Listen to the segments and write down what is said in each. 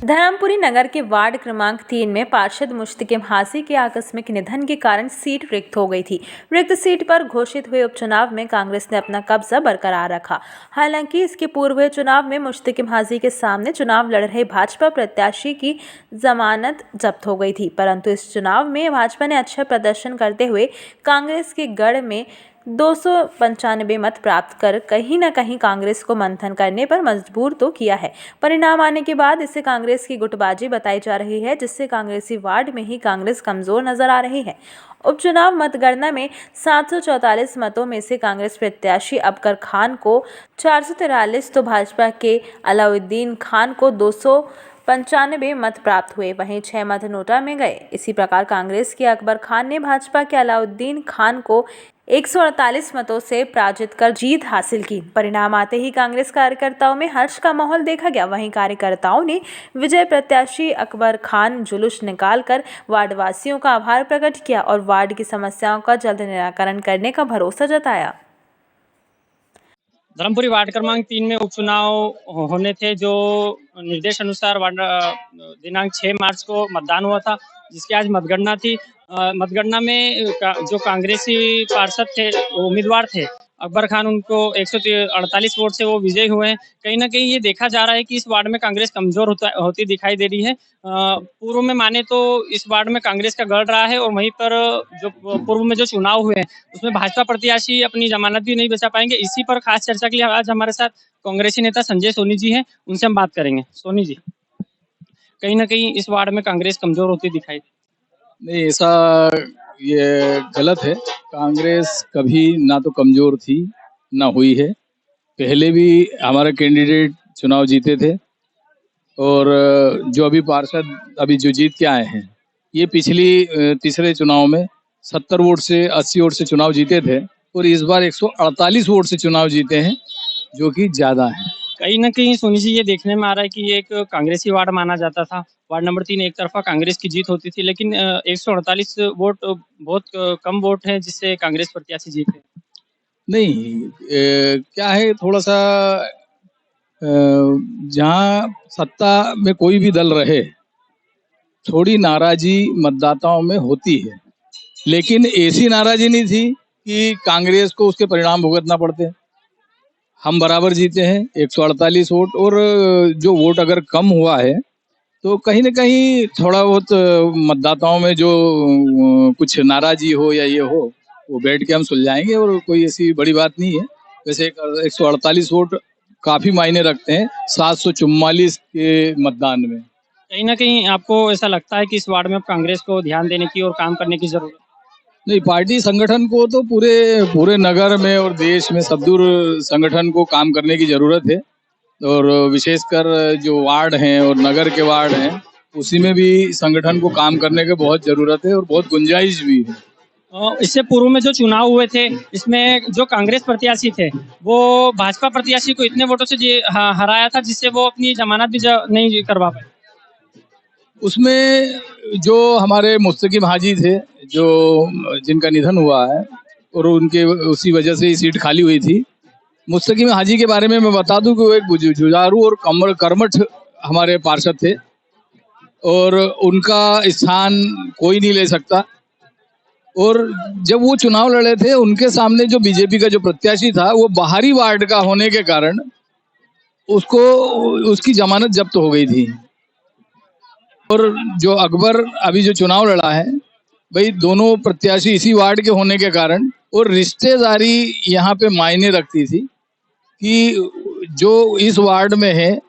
धर्मपुरी नगर के वार्ड क्रमांक 3 में पार्षद मुश्तकिम हाजी के आकस्मिक निधन के कारण सीट रिक्त हो गई थी। रिक्त सीट पर घोषित हुए उपचुनाव में कांग्रेस ने अपना कब्जा बरकरार रखा। हालांकि इसके पूर्व हुए चुनाव में मुश्तकिम हाजी के सामने चुनाव लड़ रहे भाजपा प्रत्याशी की जमानत जब्त हो गई थी, परंतु इस चुनाव में भाजपा ने अच्छा प्रदर्शन करते हुए कांग्रेस के गढ़ में 295 मत प्राप्त कर कहीं न कहीं कांग्रेस को मंथन करने पर मजबूर तो किया है। परिणाम आने के बाद इसे कांग्रेस की गुटबाजी बताई जा रही है, जिससे कांग्रेसी वार्ड में ही कांग्रेस कमजोर नजर आ रही है। उपचुनाव मतगणना में 744 मतों में से कांग्रेस प्रत्याशी अबकर खान को 443 तो भाजपा के अलाउद्दीन खान को 295 मत प्राप्त हुए, वहीं 6 मत नोटा में गए। इसी प्रकार कांग्रेस के अकबर खान ने भाजपा के अलाउद्दीन खान को 148 मतों से पराजित कर जीत हासिल की। परिणाम आते ही कांग्रेस कार्यकर्ताओं में हर्ष का माहौल देखा गया। वहीं कार्यकर्ताओं ने विजय प्रत्याशी अकबर खान जुलूस निकालकर वार्ड वासियों का आभार प्रकट किया और वार्ड की समस्याओं का जल्द निराकरण करने का भरोसा जताया। धर्मपुरी वार्ड क्रमांक 3 में उपचुनाव होने थे, जो निर्देश अनुसार दिनांक 6 मार्च को मतदान हुआ था, जिसकी आज मतगणना थी। मतगणना में जो कांग्रेसी पार्षद थे, उम्मीदवार थे अकबर खान, उनको 148 वोट से वो विजयी हुए हैं। कहीं ना कहीं ये देखा जा रहा है कि इस वार्ड में कांग्रेस कमजोर होती दिखाई दे रही है। पूर्व में माने तो इस वार्ड में कांग्रेस का गढ़ रहा है, और वहीं पर जो पूर्व में जो चुनाव हुए हैं उसमें भाजपा प्रत्याशी अपनी जमानत भी नहीं बचा पाएंगे। इसी पर खास चर्चा के लिए आज हमारे साथ कांग्रेसी नेता संजय सोनी जी हैं, उनसे हम बात करेंगे। सोनी जी, कहीं ना कहीं इस वार्ड में कांग्रेस कमजोर होती दिखाई नहीं, ऐसा ये गलत है। कांग्रेस कभी ना तो कमजोर थी ना हुई है। पहले भी हमारे कैंडिडेट चुनाव जीते थे, और जो अभी पार्षद अभी जो जीत के आए हैं, ये पिछली तीसरे चुनाव में 70 वोट से 80 वोट से चुनाव जीते थे, और इस बार 148 वोट से चुनाव जीते हैं, जो कि ज्यादा है। कहीं ना कहीं सोनी जी ये देखने में आ रहा है कि ये एक कांग्रेसी वार्ड माना जाता था। वार्ड नंबर 3 एक तरफा कांग्रेस की जीत होती थी, लेकिन 148 वोट बहुत कम वोट है, जिससे कांग्रेस प्रत्याशी जीते। नहीं, क्या है, थोड़ा सा जहाँ सत्ता में कोई भी दल रहे, थोड़ी नाराजी मतदाताओं में होती है, लेकिन ऐसी नाराजी नहीं थी कि कांग्रेस को उसके परिणाम भुगतना पड़ते। हम बराबर जीते हैं 148 वोट, और जो वोट अगर कम हुआ है तो कहीं ना कहीं थोड़ा बहुत मतदाताओं में जो कुछ नाराजी हो या ये हो, वो बैठ के हम सुलझाएंगे, और कोई ऐसी बड़ी बात नहीं है। वैसे 148 वोट काफी मायने रखते हैं 744 के मतदान में। कहीं ना कहीं आपको ऐसा लगता है कि इस वार्ड में अब कांग्रेस को ध्यान देने की और काम करने की जरूरत? नहीं, पार्टी संगठन को तो पूरे नगर में और देश में सदूर संगठन को काम करने की जरूरत है, और विशेषकर जो वार्ड हैं और नगर के वार्ड हैं, उसी में भी संगठन को काम करने की बहुत जरूरत है और बहुत गुंजाइश भी है। इससे पूर्व में जो चुनाव हुए थे, इसमें जो कांग्रेस प्रत्याशी थे वो भाजपा प्रत्याशी को इतने वोटों से हराया था, जिससे वो अपनी जमानत भी नहीं करवा पाए। उसमें जो हमारे मुस्तकिम हाजी थे, जो जिनका निधन हुआ है, और उनके उसी वजह से ही सीट खाली हुई थी। मुस्तकिम हाजी के बारे में मैं बता दूं कि वो एक जुझारू और कर्मठ हमारे पार्षद थे, और उनका स्थान कोई नहीं ले सकता। और जब वो चुनाव लड़े थे, उनके सामने जो बीजेपी का जो प्रत्याशी था, वो बाहरी वार्ड का होने के कारण उसकी जमानत जब्त हो गई थी। और जो अकबर अभी जो चुनाव लड़ा है, भाई दोनों प्रत्याशी इसी वार्ड के होने के कारण, और रिश्तेदारी यहाँ पे मायने रखती थी कि जो इस वार्ड में है,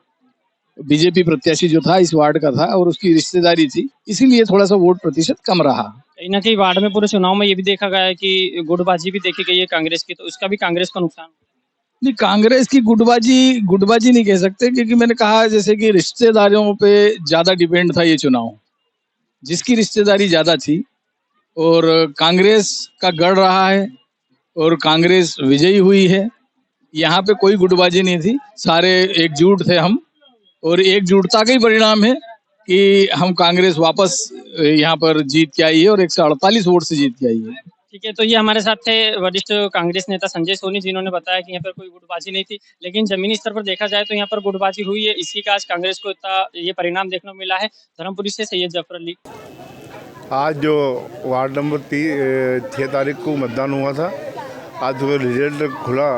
बीजेपी प्रत्याशी जो था इस वार्ड का था, और उसकी रिश्तेदारी थी, इसीलिए थोड़ा सा वोट प्रतिशत कम रहा। कहीं ना कहीं वार्ड में पूरे चुनाव में ये भी देखा गया है कि गुटबाजी भी देखी गई है कांग्रेस की, तो उसका भी कांग्रेस को नुकसान? नहीं, कांग्रेस की गुटबाजी नहीं कह सकते, क्योंकि मैंने कहा जैसे कि रिश्तेदारियों पे ज्यादा डिपेंड था ये चुनाव। जिसकी रिश्तेदारी ज्यादा थी और कांग्रेस का गढ़ रहा है, और कांग्रेस विजयी हुई है, यहाँ पे कोई गुटबाजी नहीं थी। सारे एकजुट थे हम, और एकजुटता का ही परिणाम है कि हम कांग्रेस वापस यहाँ पर जीत के आई है, और 148 वोट से जीत के आई है। ठीक है, तो ये हमारे साथ थे वरिष्ठ कांग्रेस नेता संजय सोनी, जिन्होंने बताया कि यहाँ पर कोई गुटबाजी नहीं थी, लेकिन जमीनी स्तर पर देखा जाए तो यहाँ पर गुटबाजी हुई है। इसी का आज कांग्रेस को इतना ये परिणाम देखने को मिला है। धर्मपुरी से सैयद जफर अली। आज जो वार्ड नंबर 6 तारीख को मतदान हुआ था, आज वो रिजल्ट खुला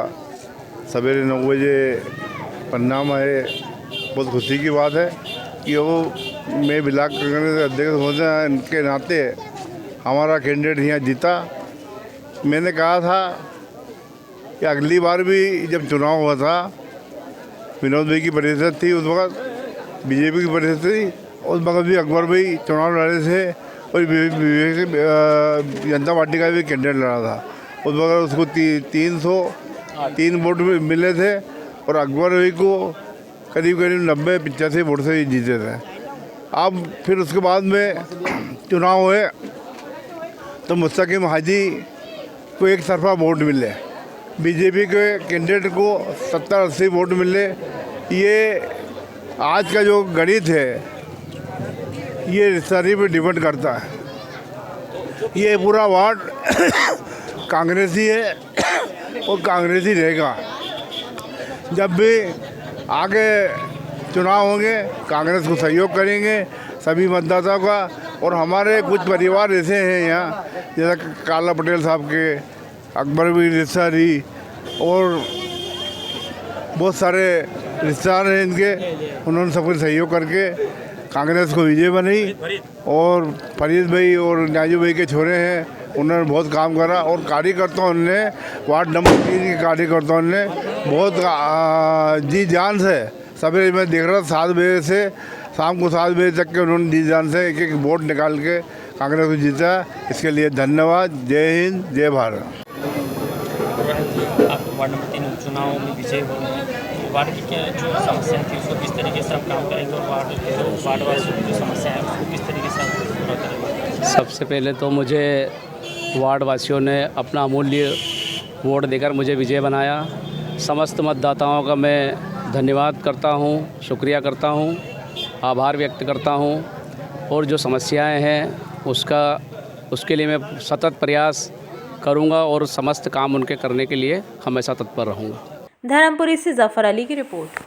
सवेरे 9 बजे परिणाम आए। बहुत खुशी की बात है कि वो मैं ब्लॉक कांग्रेस अध्यक्ष होने के नाते हमारा कैंडिडेट यहाँ जीता। मैंने कहा था कि अगली बार भी जब चुनाव हुआ था, विनोद भाई की परिषद थी, उस वक्त बीजेपी की परिषद थी, उस वक्त भी अकबर भाई चुनाव लड़े थे और जनता पार्टी का भी कैंडिडेट लड़ा था। उस वक्त उसको 303 वोट मिले थे और अकबर भाई को करीब 90-85 वोट से ही जीते थे। अब फिर उसके बाद में चुनाव हुए तो मुस्तकीम हाजी को एक तरफा वोट मिले, बीजेपी के कैंडिडेट को 70-80 वोट मिले। ये आज का जो गणित है ये रिश्तेदारी पे डिपेंड करता है। ये पूरा वार्ड कांग्रेसी है और कांग्रेसी रहेगा। जब भी आगे चुनाव होंगे कांग्रेस को सहयोग करेंगे सभी मतदाताओं का। और हमारे कुछ परिवार ऐसे हैं यहाँ, जैसा काला पटेल साहब के, अकबर भी रिश्तेदारी और बहुत सारे रिश्तेदार हैं इनके, उन्होंने सबको सहयोग करके कांग्रेस को विजय बनाई। और फरीद भाई और नाजू भाई के छोरे हैं, उन्होंने बहुत काम करा। और कार्यकर्ताओं ने वार्ड नंबर 3 के कार्यकर्ताओं ने बहुत जी जान से, सवेरे मैं देख रहा था 7 बजे से शाम को 7 बजे तक के उन्होंने जी जान से एक वोट निकाल के कांग्रेस को जीता। इसके लिए धन्यवाद। जय हिंद, जय भारत। आप वार्ड नंबर 3 उपचुनाव में विजय हो रहे हैं, वार्ड की क्या जो समस्या थी उसको किस तरीके से आप काम करेंगे और वार्ड वासियों की जो समस्या है उसको किस तरीके से आप पूरा करेंगे? सबसे पहले तो मुझे वार्ड वासियों ने अपना अमूल्य वोट देकर मुझे विजय बनाया। समस्त मतदाताओं का मैं धन्यवाद करता हूँ, शुक्रिया करता हूँ, आभार व्यक्त करता हूँ। और जो समस्याएं हैं उसके लिए मैं सतत प्रयास करूँगा और समस्त काम उनके करने के लिए हमेशा तत्पर रहूँगा। धर्मपुरी से जफर अली की रिपोर्ट।